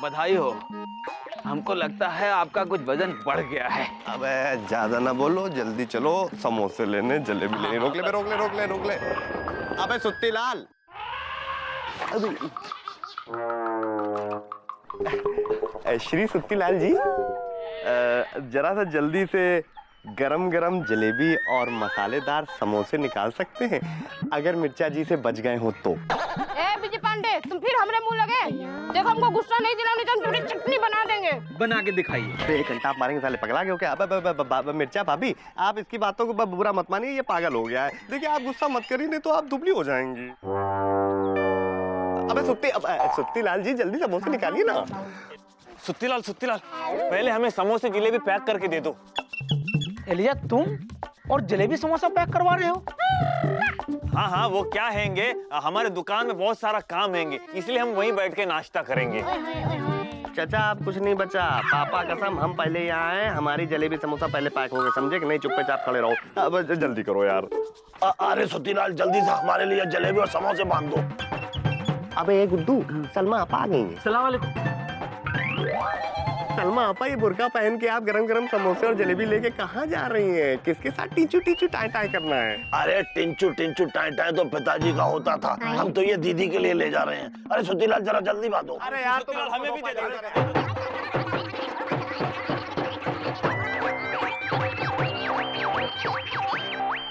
बधाई हो। हमको लगता है आपका कुछ वजन बढ़ गया है। अबे ज्यादा ना बोलो, जल्दी चलो समोसे लेने, जलेबी लेने। रोक ले, रोक ले, रोक ले, रोक ले। अबे सुत्ती लाल। श्री सुत्ती लाल जी, जरा सा जल्दी से गरम गरम जलेबी और मसालेदार समोसे निकाल सकते हैं, अगर मिर्चा जी से बच गए हो तो। विजय पांडे, तुम फिर हमरे मुंह लगे। देखो हमको गुस्सा नहीं दिलाने तो हम थोड़ी चटनी बना देंगे। बना के दिखाइए। एक घंटा आप मारेंगे, साले पगला गए हो क्या? अब मिर्चा भाभी, आप इसकी बातों को बुरा मत मानिए, ये पागल हो गया है। देखिए आप गुस्सा मत करिए, नहीं तो आप दुबली हो जाएंगी। अबे सुत्ती लाल जी, जल्दी समोसे निकालिए ना। सुत्ती लाल, पहले हमें समोसे जलेबी पैक करके दे दो। एलिया, तुम और जलेबी समोसा पैक करवा रहे हो? हाँ, वो क्या हैंगे, हमारे दुकान में बहुत सारा काम हैंगे, इसलिए हम वहीं बैठ के नाश्ता करेंगे। चाचा आप कुछ नहीं बचा, पापा कसम हम पहले यहाँ आए, हमारी जलेबी समोसा पहले पैक हो गए, समझे कि नहीं? चुपचाप खड़े रहो। अब जल्दी करो यार। अरे सुत्तीलाल, जल्दी से हमारे लिए जलेबी और समोसे बांध दो। अबे गुड्डू, सलमा आप आ गई हैं। सलाम वालेकुम। सलमा आपा, ये बुर्का पहन के आप गरम गरम समोसे और जलेबी लेके कहाँ जा रही हैं? किसके साथ टीचू टीचू टाई टाई करना है? अरे टिंचू टिंचू टाई टाई तो पिताजी का होता था, हम तो ये दीदी के लिए ले जा रहे हैं। अरे सुत्तीलाल जरा जल्दी बांधो। अरे यार सुत्ती लाल, हमें भी दे दो।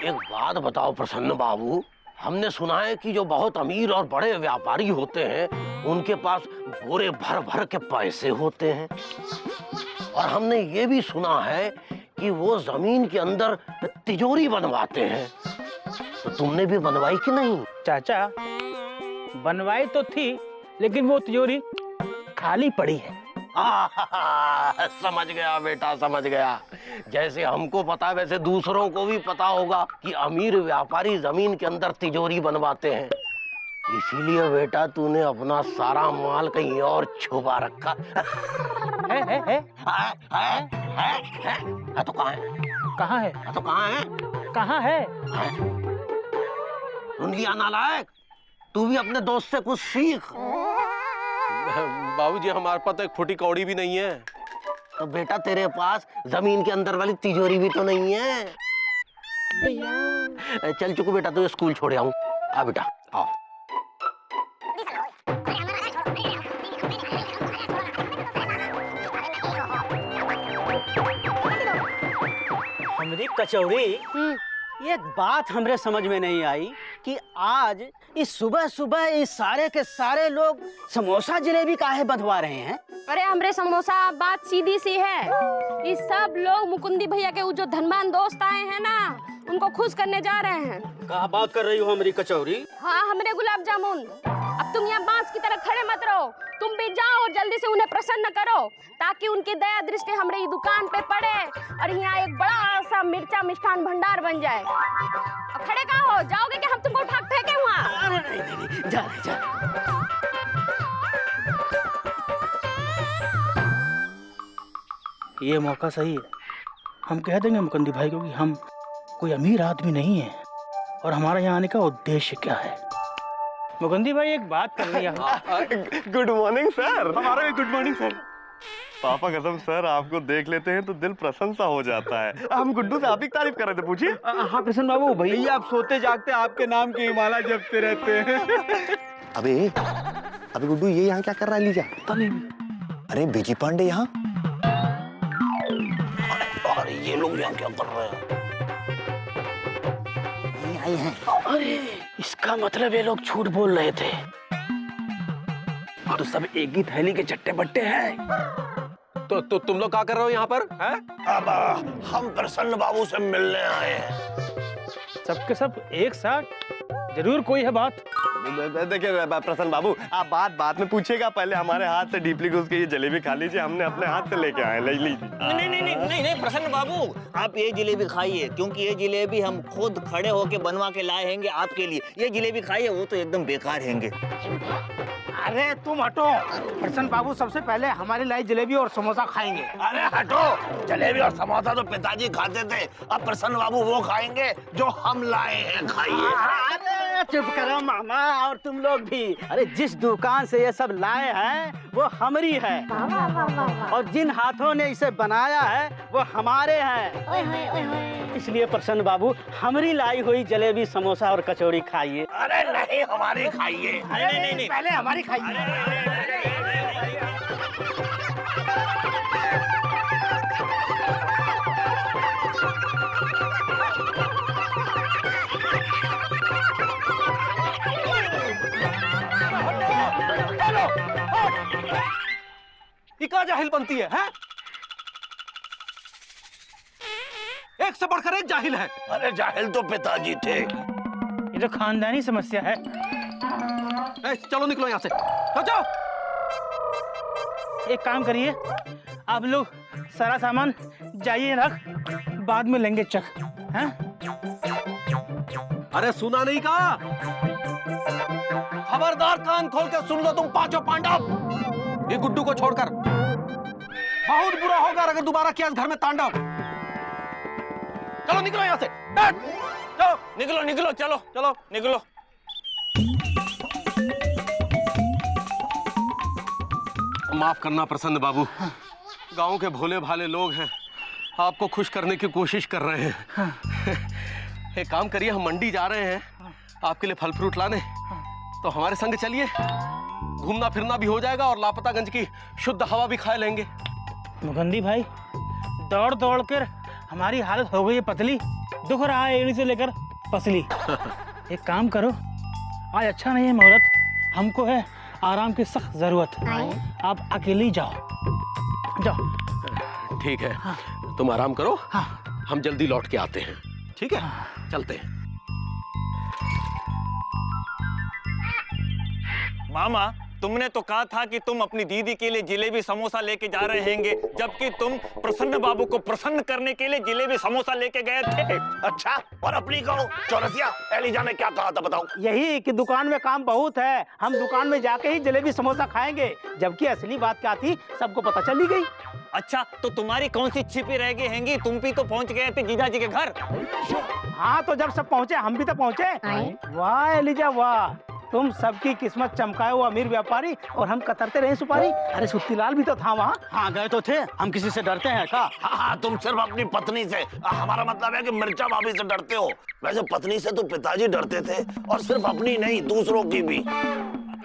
एक बात बताओ प्रसन्न बाबू, हमने सुना है कि जो बहुत अमीर और बड़े व्यापारी होते हैं उनके पास बोरे भर भर के पैसे होते हैं, और हमने ये भी सुना है कि वो जमीन के अंदर तिजोरी बनवाते हैं। तो तुमने भी बनवाई कि नहीं? चाचा, बनवाई तो थी, लेकिन वो तिजोरी खाली पड़ी है। समझ गया बेटा, समझ गया। जैसे हमको पता वैसे दूसरों को भी पता होगा कि अमीर व्यापारी जमीन के अंदर तिजोरी बनवाते हैं, इसीलिए बेटा तूने अपना सारा माल कहीं और छुपा रखा है? तो कहाँ है? कहाँ है? तो कहाँ है? कहाँ है? दुनिया नालायक, तू भी अपने दोस्त से कुछ सीख। बाबूजी, हमारे पास तो एक फुटी कौड़ी भी नहीं है। तो बेटा तेरे पास जमीन के अंदर वाली तिजोरी भी तो नहीं है। चल चुकू बेटा, तो स्कूल छोड़ आऊं। आ बेटा आओ। हमरी कचौड़ी, ये बात हमरे समझ में नहीं आई कि आज इस सुबह सुबह इस सारे के सारे लोग समोसा जलेबी काहे बंधवा रहे हैं? अरे हमरे समोसा, बात सीधी सी है। ये सब लोग मुकुंदी भैया के वो जो धनवान दोस्त आए हैं ना, उनको खुश करने जा रहे हैं। कहा बात कर रही हो हमरी कचौड़ी? हाँ, हमरे गुलाब जामुन। अब तुम यहाँ बांस की तरह खड़े मत रहो, तुम भी जाओ और जल्दी से उन्हें प्रसन्न करो, ताकि उनकी दया दृष्टि हमरे दुकान पे पड़े और यहाँ एक बड़ा सा मिर्चा मिष्ठान भंडार बन जाए। अब खड़े कहाँ हो? जाओगे कि हम तुमको उठा के फेंके वहाँ? नहीं, जा रहे, जा रहे। ये मौका सही है, हम कह देंगे मुकुंदी भाई को कि हम कोई अमीर आदमी नहीं है और हमारा यहाँ आने का उद्देश्य क्या है। मुकुंदी भाई, एक बात करनी है। Good morning sir. हमारा भी गुड मॉर्निंग सर। पापा कसम सर, आपको देख लेते हैं तो दिल प्रसन्न सा हो जाता है। हम गुड्डू से आप ही तारीफ कर रहे थे, पूछिए। हाँ प्रसन्न बाबू, भैया आप सोते जागते आपके नाम की माला जपते रहते हैं। अबे गुड्डू, ये यहाँ क्या कर रहा है? लीजा, अरे बीजी पांडे यहाँ। अरे ये लोग यहाँ क्या कर रहे हैं? आई हैं। अरे इसका मतलब ये लोग झूठ बोल रहे थे, तो सब एक ही थैली के चट्टे बट्टे हैं। तो तुम लोग क्या कर रहे हो यहाँ पर? अब हम प्रसन्न बाबू से मिलने आए हैं। सबके सब एक साथ, जरूर कोई है बात। देखिए प्रसन्न बाबू, आप बात में पूछिएगा, पहले हमारे हाथ से डीपली घुस के ये जलेबी खा लीजिए, हमने अपने हाथ से लेके आए। ले लीजिए। नहीं प्रसन्न बाबू, आप ये जलेबी खाइए, क्योंकि ये जलेबी हम खुद खड़े होके बनवा के लाए हैंगे आपके लिए। ये जलेबी खाइए, वो तो एकदम बेकार हैंगे। अरे तुम हटो। प्रसन्न बाबू सबसे पहले हमारी लाई जलेबी और समोसा खाएंगे। अरे हटो, जलेबी और समोसा तो पिताजी खाते थे, अब प्रसन्न बाबू वो खाएंगे जो हम लाए हैं, खाइए। अरे चुप करो मामा, और तुम लोग भी। अरे जिस दुकान से ये सब लाए हैं वो हमारी है, और जिन हाथों ने इसे बनाया है वो हमारे हैं। इसलिए प्रसन्न बाबू हमारी लाई हुई जलेबी समोसा और कचौड़ी खाइए। अरे नहीं, हमारी खाइए। अरे नहीं, पहले हमारी खाइए। ये क्या जाहिल बनती है, हैं? एक से बढ़कर एक जाहिल है। अरे जाहिल तो पिताजी थे। ये तो खानदानी समस्या है। चलो निकलो यहाँ से, जाओ। एक काम करिए, आप लोग सारा सामान जाइए रख, बाद में लेंगे चख। हैं? अरे सुना नहीं कहा? खबरदार, कान खोल के सुन लो तुम पांचों पांडव। ये गुड्डू को छोड़कर बहुत बुरा होगा अगर दोबारा किया इस घर में तांडव। चलो निकलो यहाँ से, चलो निकलो निकलो, चलो चलो निकलो। माफ करना प्रसन्न बाबू, गांव के भोले भाले लोग हैं, आपको खुश करने की कोशिश कर रहे हैं। एक काम करिए, हम मंडी जा रहे हैं आपके लिए फल फ्रूट लाने, तो हमारे संग चलिए, घूमना फिरना भी हो जाएगा और लापतागंज की शुद्ध हवा भी खा लेंगे। मुकंदी भाई, दौड़ दौड़ कर हमारी हालत हो गई है पतली, दुख रहा है एड़ी से लेकर पसली। एक काम करो, आज अच्छा नहीं है मुहूर्त, हमको है आराम की सख्त जरूरत। आप अकेले जाओ, जाओ। ठीक है, हाँ। तुम आराम करो, हाँ। हम जल्दी लौट के आते हैं। ठीक है, चलते हैं। मामा, तुमने तो कहा था कि तुम अपनी दीदी के लिए जिलेबी समोसा लेके जा रहे हैंगे, जबकि तुम प्रसन्न बाबू को प्रसन्न करने के लिए जिलेबी समोसा लेके गए थे। अच्छा, और अपनी कहो चौरसिया, एलिजा ने क्या कहा था बताओ? यही कि दुकान में काम बहुत है, हम दुकान में जाके ही जलेबी समोसा खाएंगे, जबकि असली बात क्या थी सबको पता चली गई। अच्छा, तो तुम्हारी कौन सी छिपी रह गई हैंगी? तुम भी तो पहुंच गए थे जीजा जी के घर। हाँ, तो जब सब पहुँचे हम भी तो पहुँचे। वाह एलिजा वाह, तुम सबकी किस्मत चमकाए वो अमीर व्यापारी, और हम कतरते रहे सुपारी। अरे सुत्तीलाल भी तो था वहाँ। हाँ गए तो थे, हम किसी से डरते हैं क्या? हाँ, तुम सिर्फ अपनी पत्नी से, हमारा मतलब है कि मिर्चा भाभी से डरते हो। वैसे पत्नी से तो पिताजी डरते थे, और सिर्फ अपनी नहीं दूसरों की भी।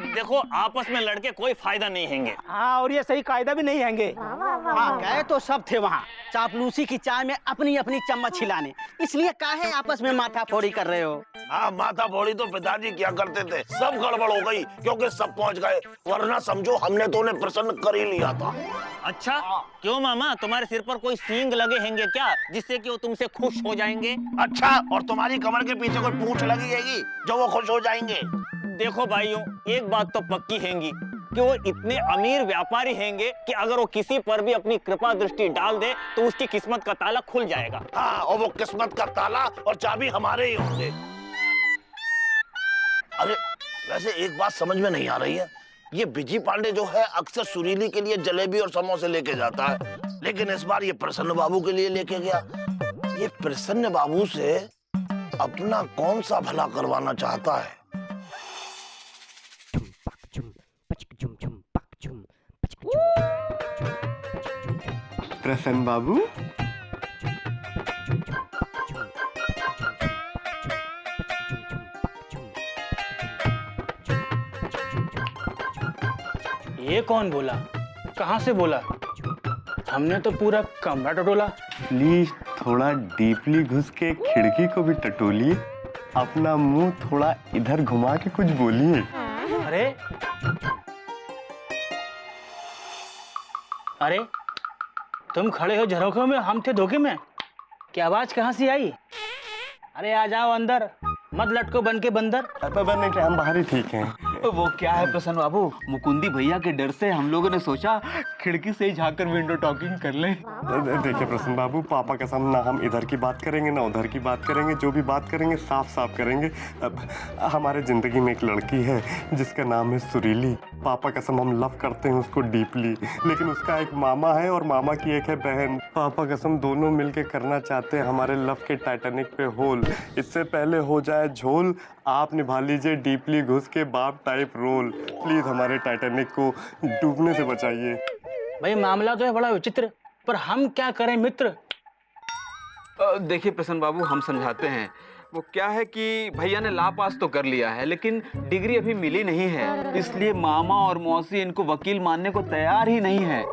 देखो, आपस में लड़के कोई फायदा नहीं हैंगे। हाँ, और ये सही कायदा भी नहीं हैंगे। हाँ गए तो सब थे वहाँ, चापलूसी की चाय में अपनी अपनी चम्मच हिलाने, इसलिए काहे आपस में माथा फोड़ी कर रहे हो? हाँ, माथा फोड़ी तो पिताजी क्या करते थे, सब गड़बड़ हो गई क्योंकि सब पहुंच गए, वरना समझो हमने तो उन्हें प्रसन्न कर ही लिया था। अच्छा, क्यों मामा, तुम्हारे सिर पर कोई सींग लगे हैंगे क्या, जिससे कि वो तुमसे खुश हो जाएंगे? अच्छा, और तुम्हारी कमर के पीछे कोई पूंछ लगी हैगी जो वो खुश हो जाएंगे? देखो भाइयों, एक बात तो पक्की हैंगी कि वो इतने अमीर व्यापारी हैंगे कि अगर वो किसी पर भी अपनी कृपा दृष्टि डाल दे तो उसकी किस्मत का ताला खुल जाएगा। हाँ, और वो किस्मत का ताला और चाबी हमारे ही होंगे। अरे वैसे एक बात समझ में नहीं आ रही है, ये बिजी पांडे जो है अक्सर सुरीली के लिए जलेबी और समोसे लेके जाता है, लेकिन इस बार ये प्रसन्न बाबू के लिए लेके गया। ये प्रसन्न बाबू से अपना कौन सा भला करवाना चाहता है? प्रसन्न बाबू, ये कौन बोला, कहाँ से बोला? हमने तो पूरा कमरा टटोला। प्लीज थोड़ा डीपली घुस के खिड़की को भी टटोलिए, अपना मुंह थोड़ा इधर घुमा के कुछ बोलिए। अरे अरे, तुम खड़े हो झरोखे में, हम थे धोखे में, क्या आवाज कहाँ से आई? अरे आ जाओ अंदर, मत लटको बन के बंदर। नहीं, हम बाहर ही ठीक हैं। वो क्या है प्रसन्न बाबू, मुकुंदी भैया के डर से हम लोगों ने सोचा खिड़की से ही झांककर विंडो टॉकिंग कर लें। देखिए प्रसन्न बाबू, पापा कसम ना हम इधर की बात करेंगे ना उधर की बात करेंगे, जो भी बात करेंगे साफ साफ करेंगे। अब हमारे जिंदगी में एक लड़की है जिसका नाम है सुरीली। पापा कसम हम लव करते हैं उसको डीपली, लेकिन उसका एक मामा है और मामा की एक है बहन। पापा कसम दोनों मिलके करना चाहते हैं हमारे लव के टाइटैनिक पे होल। इससे पहले हो जाए झोल, आप निभा लीजिए डीपली घुस के बाप टाइप रोल। प्लीज हमारे टाइटैनिक को डूबने से बचाइए। भाई मामला तो है बड़ा विचित्र, पर हम क्या करें मित्र? देखिए प्रसन्न बाबू, हम समझाते हैं। वो क्या है कि भैया ने ला पास तो कर लिया है, लेकिन डिग्री अभी मिली नहीं है, इसलिए मामा और मौसी इनको वकील मानने को तैयार ही नहीं है।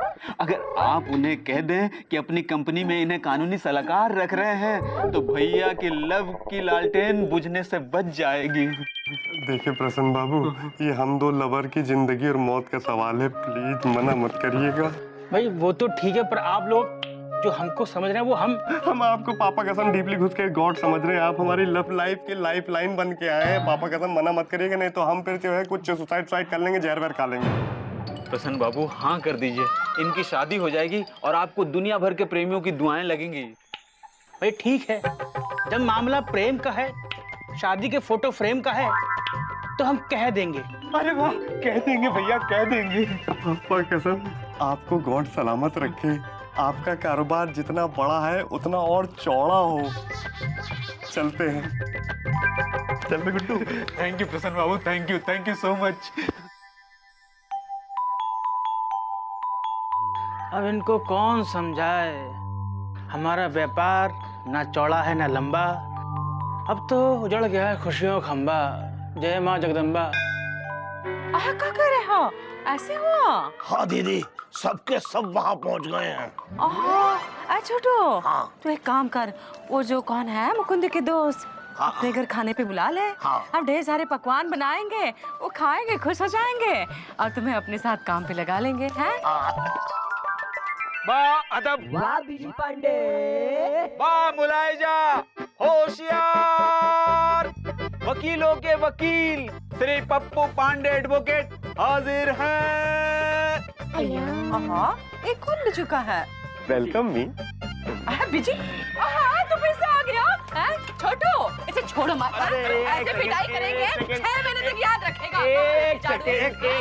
अगर आप उन्हें कह दें कि अपनी कंपनी में इन्हें कानूनी सलाहकार रख रहे हैं तो भैया की लव की लालटेन बुझने से बच जाएगी। देखिए प्रसन्न बाबू, ये हम दो लवर की जिंदगी और मौत का सवाल है, प्लीज मना मत करिएगा। भाई वो तो ठीक है, पर आप लोग जो हमको समझ रहे हैं वो हम आपको पापा कसम डीपली घुस के गॉड समझ रहे हैं। आप हमारी लव लाइफ के लाइफ लाइन बन के आए हैं। पापा कसम मना मत करिएगा, नहीं तो हम फिर जो है कुछ सुसाइड कर लेंगे, जहर वहर खा लेंगे। प्रसन्न बाबू हाँ कर दीजिए, इनकी शादी हो जाएगी और आपको दुनिया भर के प्रेमियों की दुआएं लगेंगी। भाई ठीक है, जब मामला प्रेम का है, शादी के फोटो फ्रेम का है, तो हम कह देंगे। अरे वाह, कह देंगे भैया, कह देंगे। पापा कसम आपको गॉड सलामत रखे, आपका कारोबार जितना बड़ा है उतना और चौड़ा हो। चलते हैं, चलते गुड्डू। थैंक यू प्रसन्न बाबू, थैंक यू सो मच। अब इनको कौन समझाए, हमारा व्यापार ना चौड़ा है ना लंबा, अब तो उजड़ गया है खुशियों खंबा। जय माँ जगदम्बा। क्या कर रहे हो? ऐसे हुआ? हाँ दीदी, सबके सब वहाँ पहुँच गए हैं। छोटू, हाँ। तू एक काम कर, वो जो कौन है मुकुंद के दोस्त, हाँ, अपने घर खाने पे बुला ले। हाँ। हम ढेर सारे पकवान बनाएंगे, वो खाएंगे, खुश हो जाएंगे और तुम्हें अपने साथ काम पे लगा लेंगे, हैं? वाह अदब, वाह बीजी पांडे, वाह मुलायजा, होशियार, वकीलों के वकील श्री पप्पू पांडे एडवोकेट हाजिर हैं। एक कौन बिजू का है? वेलकम मी। बिजी, तुम फिर से आ गया? छोटू, इसे छोड़ो मत, ऐसे पिटाई करेंगे 6 महीने तक याद रखेगा। एक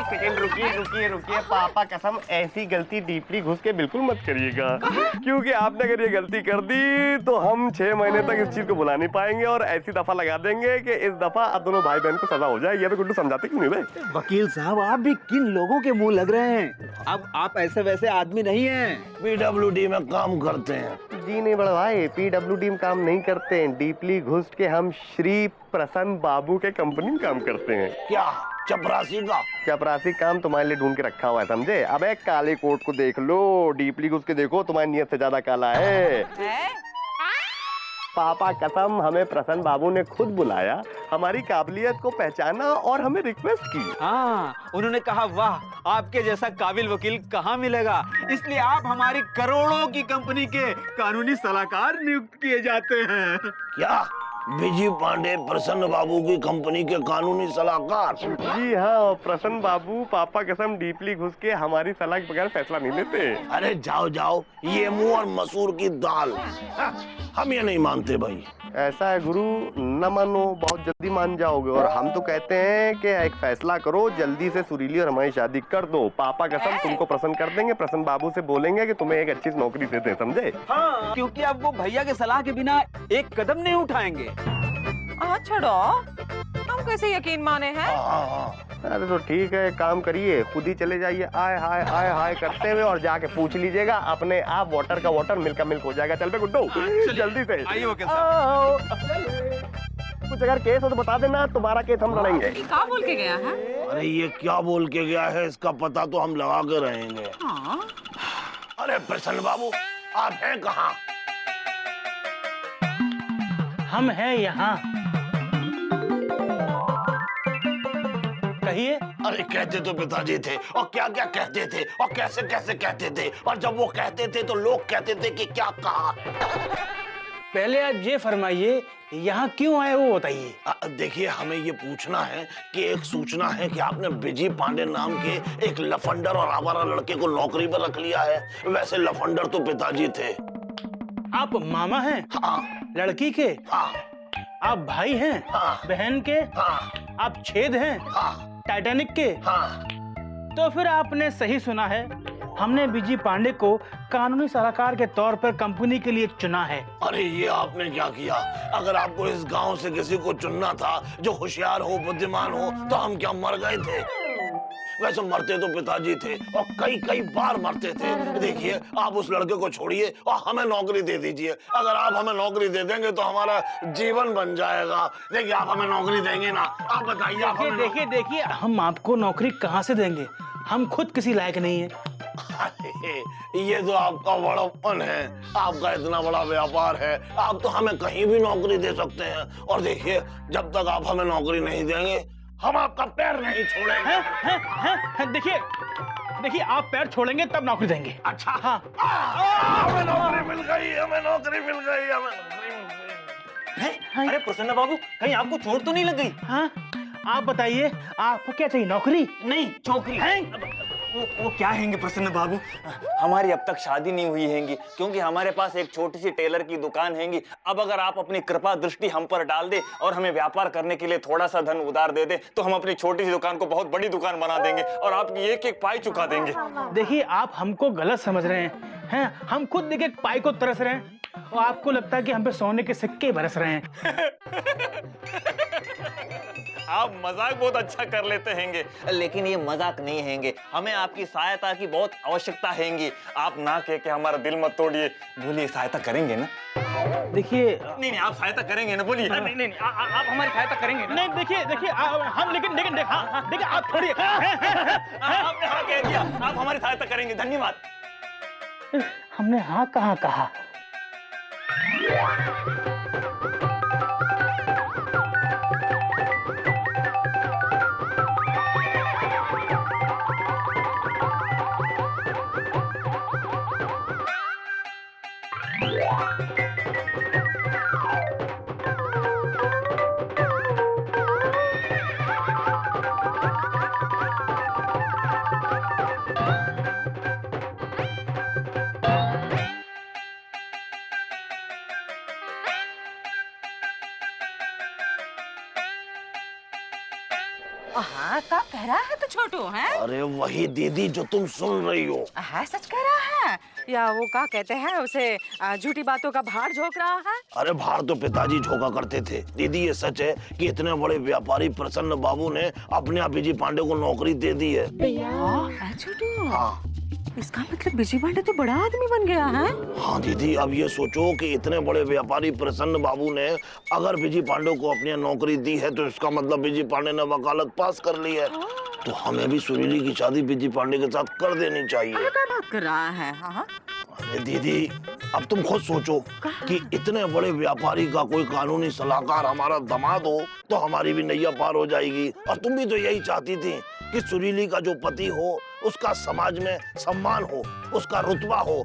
सेकेंड रुकिए। पापा कसम ऐसी गलती डीपली घुस के बिल्कुल मत करिएगा, क्योंकि आपने अगर ये गलती कर दी तो हम 6 महीने तक इस चीज को भुला नहीं पाएंगे और ऐसी दफा लगा देंगे कि इस दफा अब दोनों भाई बहन को सजा हो जाए। ये तो गुड्डू समझाते क्यों नहीं भाई? वकील साहब आप भी किन लोगों के मुंह लग रहे हैं? अब आप ऐसे वैसे आदमी नहीं हैं। PWD में काम करते हैं। जी नहीं बड़ा भाई, PWD में काम नहीं करते हैं, डीपली घुस के हम श्री प्रसन्न बाबू के कंपनी में काम करते हैं। क्या चपरासी का? चपरासी काम तुम्हारे लिए ढूंढ के रखा हुआ है, समझे? अबे काले कोट को देख लो, डीपली घुस के देखो, तुम्हारी नीयत से ज्यादा काला है। पापा कसम हमें प्रसन्न बाबू ने खुद बुलाया, हमारी काबिलियत को पहचाना और हमें रिक्वेस्ट की। हाँ, उन्होंने कहा वाह आपके जैसा काबिल वकील कहाँ मिलेगा, इसलिए आप हमारी करोड़ों की कंपनी के कानूनी सलाहकार नियुक्त किए जाते हैं। क्या विजय पांडे प्रसन्न बाबू की कंपनी के कानूनी सलाहकार? जी हाँ, प्रसन्न बाबू पापा कसम डीपली घुस के हमारी सलाह के बगैर फैसला नहीं लेते। अरे जाओ, ये मुंह और मसूर की दाल, हम ये नहीं मानते भाई। ऐसा है गुरु, न मानो बहुत जल्दी मान जाओगे, और हम तो कहते हैं कि एक फैसला करो, जल्दी से सुरीली और हमारी शादी कर दो। पापा कसम तुमको प्रसन्न कर देंगे, प्रसन्न बाबू से बोलेंगे कि तुम्हें एक अच्छी नौकरी दे दें, समझे? हाँ, क्योंकि अब वो भैया के सलाह के बिना एक कदम नहीं उठाएंगे। छोड़ो, हम कैसे यकीन माने हैं? अरे तो ठीक है, काम करिए, खुद ही चले जाइए आय हाय करते हुए और जाके पूछ लीजिएगा, अपने आप वाटर का वाटर, मिल्क का मिल्क हो जाएगा। चल बे गुड्डू, जल्दी से आइए वकील साहब। कुछ अगर केस हो तो बता देना, तुम्हारा केस हम लड़ेंगे। क्या बोल के गया है? अरे ये क्या बोल के गया है, इसका पता तो हम लगा के रहेंगे। अरे प्रसन्न बाबू आप हैं कहाँ? हम हैं यहाँ। कहिए। अरे कहते तो पिताजी थे, और क्या क्या कहते थे, और कैसे कैसे कहते थे, और जब वो कहते थे तो लोग कहते थे कि क्या कहा। पहले आप ये फरमाइए यहाँ क्यों आए वो बताइए। देखिए, हमें ये पूछना है कि एक सूचना है कि आपने बिजी पांडे नाम के एक लफंडर और आवारा लड़के को नौकरी पर रख लिया है। वैसे लफंडर तो पिताजी थे। आप मामा हैं? हाँ। लड़की के? हाँ। आप भाई हैं? हाँ। बहन के? हाँ। आप छेद हैं? हाँ। टाइटैनिक के? हाँ। तो फिर आपने सही सुना है, हमने बिजी पांडे को कानूनी सलाहकार के तौर पर कंपनी के लिए चुना है। अरे ये आपने क्या किया? अगर आपको इस गांव से किसी को चुनना था जो होशियार हो, बुद्धिमान हो, तो हम क्या मर गए थे? वैसे मरते तो पिताजी थे और कई कई बार मरते थे। देखिए, आप उस लड़के को छोड़िए और हमें नौकरी दे दीजिए। अगर आप हमें नौकरी दे देंगे तो हमारा जीवन बन जाएगा। देखिए, आप हमें नौकरी देंगे ना? आप बताइए। आप हमें देखिए, हम आपको नौकरी कहाँ से देंगे? हम खुद किसी लायक नहीं है। ये तो आपका बड़प्पन है, आपका इतना बड़ा व्यापार है, आप तो हमें कहीं भी नौकरी दे सकते हैं। और देखिए, जब तक आप हमें नौकरी नहीं देंगे, हम आपका पैर नहीं छोड़ेंगे। देखिए, आप पैर छोड़ेंगे तब नौकरी देंगे। अच्छा। हाँ। हमें नौकरी मिल गई, हमें नौकरी मिल गई, हमें नौकरी मिल गई। अरे प्रसन्न बाबू, कहीं आपको चोट तो नहीं लग गई? हाँ, आप बताइए, आपको क्या चाहिए? नौकरी? नहीं, चौकरी। वो क्या हैंगे प्रसन्न बाबू? हमारी अब तक शादी नहीं हुई हैंगी, क्योंकि हमारे पास एक छोटी सी टेलर की दुकान हैंगी। अब अगर आप अपनी कृपा दृष्टि हम पर डाल दे और हमें व्यापार करने के लिए थोड़ा सा धन उधार दे दे, तो हम अपनी छोटी सी दुकान को बहुत बड़ी दुकान बना देंगे और आपकी एक एक पाई चुका देंगे। देखिए, आप हमको गलत समझ रहे हैं। हम खुद एक एक पाई को तरस रहे हैं और आपको लगता है कि हम पे सोने के सिक्के बरस रहे हैं। आप मजाक बहुत अच्छा कर लेते हैंगे, लेकिन ये मजाक नहीं हैंगे। हमें आपकी सहायता की बहुत आवश्यकता हैंगी। आप ना कह के हमारा दिल मत तोड़िए। बोलिए, सहायता करेंगे ना? देखिए, नहीं, आप सहायता करेंगे ना? बोलिए। नहीं, आप हमारी सहायता करेंगे ना? नहीं, देखिए, हम लेकिन देखिए, आप छोड़िए। आपने हाँ कह दिया, आप हमारी सहायता करेंगे, धन्यवाद। हमने हाँ कहाँ कहा? हाँ, क्या कह रहा है तो छोटू है? अरे वही दीदी जो तुम सुन रही हो। है, सच कह रहा है या वो क्या कहते हैं उसे, झूठी बातों का भार झोंक रहा है? अरे भार तो पिताजी झोंका करते थे। दीदी, ये सच है कि इतने बड़े व्यापारी प्रसन्न बाबू ने अपने आप बिजी पांडे को नौकरी दे दी है। छोटू, हाँ। इसका मतलब बिजी पांडे तो बड़ा आदमी बन गया है। हाँ दीदी, अब ये सोचो कि इतने बड़े व्यापारी प्रसन्न बाबू ने अगर बिजी पांडे को अपनी नौकरी दी है, तो इसका मतलब बिजी पांडे ने वकालत पास कर ली है। तो हमें भी सुरीली की शादी बिजी पांडे के साथ कर देनी चाहिए। क्या बात कर रहा है? हाँ। अरे दीदी, अब तुम खुद सोचो कि इतने बड़े व्यापारी का कोई कानूनी सलाहकार हमारा दामाद हो तो हमारी भी नैया पार हो जाएगी। और तुम भी तो यही चाहती थी कि सुरीली का जो पति हो उसका समाज में सम्मान हो, उसका रुतबा हो,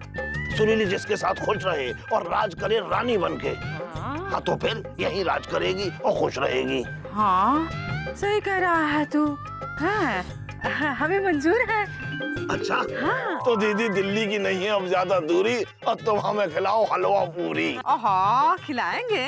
सुरीली जिसके साथ खुश रहे और राज करे रानी बनके। हाँ, तो फिर यही राज करेगी और खुश रहेगी। हाँ, सही कह रहा है तू। हाँ, हमें मंजूर है। अच्छा। हाँ। तो दीदी, दिल्ली की नहीं है अब ज्यादा दूरी, और तुम हमें खिलाओ हलवा पूरी। ओहो, खिलाएंगे।